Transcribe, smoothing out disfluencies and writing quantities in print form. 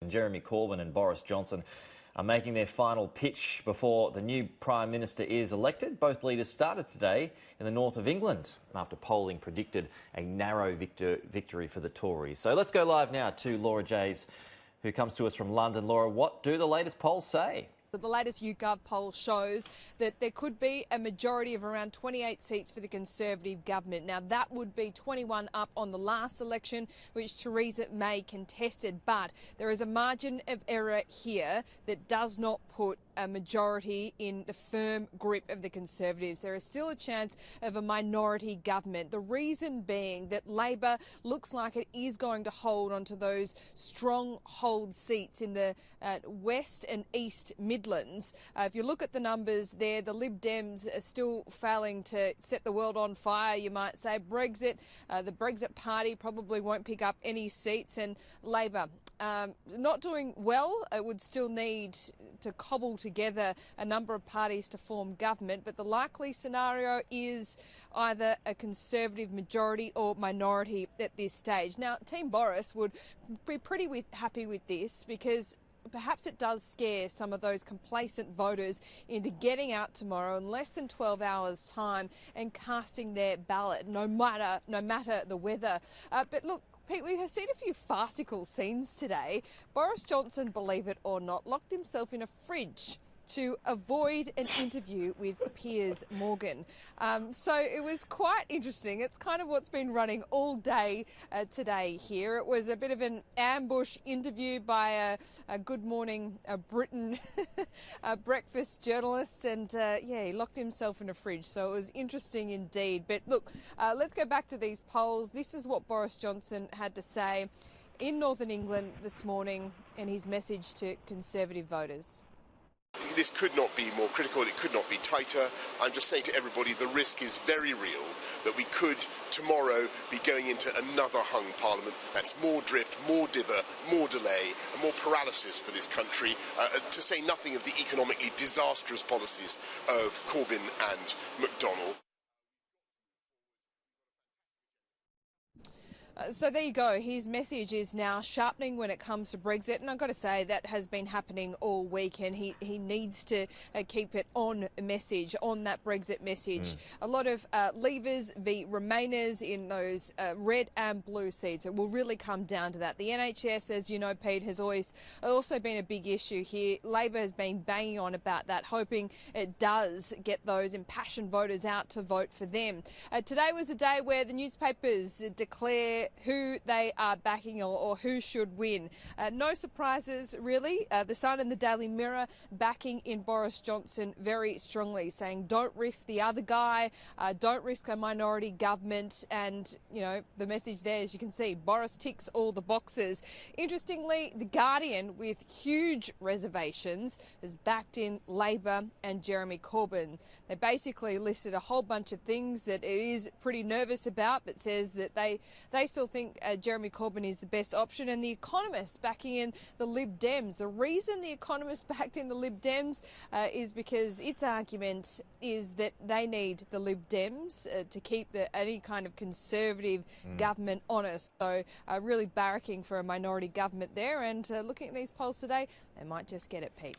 Jeremy Corbyn and Boris Johnson are making their final pitch before the new Prime Minister is elected. Both leaders started today in the north of England after polling predicted a narrow victory for the Tories. So let's go live now to Laura Jays, who comes to us from London. Laura, what do the latest polls say? The latest YouGov poll shows that there could be a majority of around 28 seats for the Conservative government. Now, that would be 21 up on the last election, which Theresa May contested. But there is a margin of error here that does not put a majority in the firm grip of the Conservatives. There is still a chance of a minority government. The reason being that Labor looks like it is going to hold onto those stronghold seats in the West and East Midlands. If you look at the numbers there, the Lib Dems are still failing to set the world on fire, you might say. Brexit, the Brexit party probably won't pick up any seats, and Labor not doing well. It would still need to cobble together a number of parties to form government, but the likely scenario is either a Conservative majority or minority at this stage. Now, Team Boris would be pretty happy with this, because perhaps it does scare some of those complacent voters into getting out tomorrow in less than 12 hours' time and casting their ballot, no matter the weather. But look, Pete, we have seen a few farcical scenes today. Boris Johnson, believe it or not, locked himself in a fridge to avoid an interview with Piers Morgan. So it was quite interesting. It's kind of what's been running all day today here. It was a bit of an ambush interview by a Good Morning Britain breakfast journalist, and yeah, he locked himself in a fridge. So it was interesting indeed. But look, let's go back to these polls. This is what Boris Johnson had to say in Northern England this morning in his message to Conservative voters. This could not be more critical, it could not be tighter. I'm just saying to everybody, the risk is very real that we could tomorrow be going into another hung parliament. That's more drift, more dither, more delay, and more paralysis for this country, to say nothing of the economically disastrous policies of Corbyn and McDonnell. So there you go. His message is now sharpening when it comes to Brexit, and I've got to say that has been happening all week, and he needs to keep it on message, on that Brexit message. A lot of Leavers v Remainers in those red and blue seats. It will really come down to that. The NHS, as you know, Pete, has also been a big issue here. Labor has been banging on about that, hoping it does get those impassioned voters out to vote for them. Today was a day where the newspapers declare who they are backing or who should win. No surprises, really. The Sun and the Daily Mirror backing in Boris Johnson very strongly, saying don't risk the other guy, don't risk a minority government. And, you know, the message there, as you can see, Boris ticks all the boxes. Interestingly, The Guardian, with huge reservations, has backed in Labor and Jeremy Corbyn. They basically listed a whole bunch of things that it is pretty nervous about, but says that they still think Jeremy Corbyn is the best option. And The Economist backing in the Lib Dems. The reason The Economist backed in the Lib Dems is because its argument is that they need the Lib Dems to keep any kind of Conservative government honest. So really barracking for a minority government there, and looking at these polls today, they might just get it, Pete.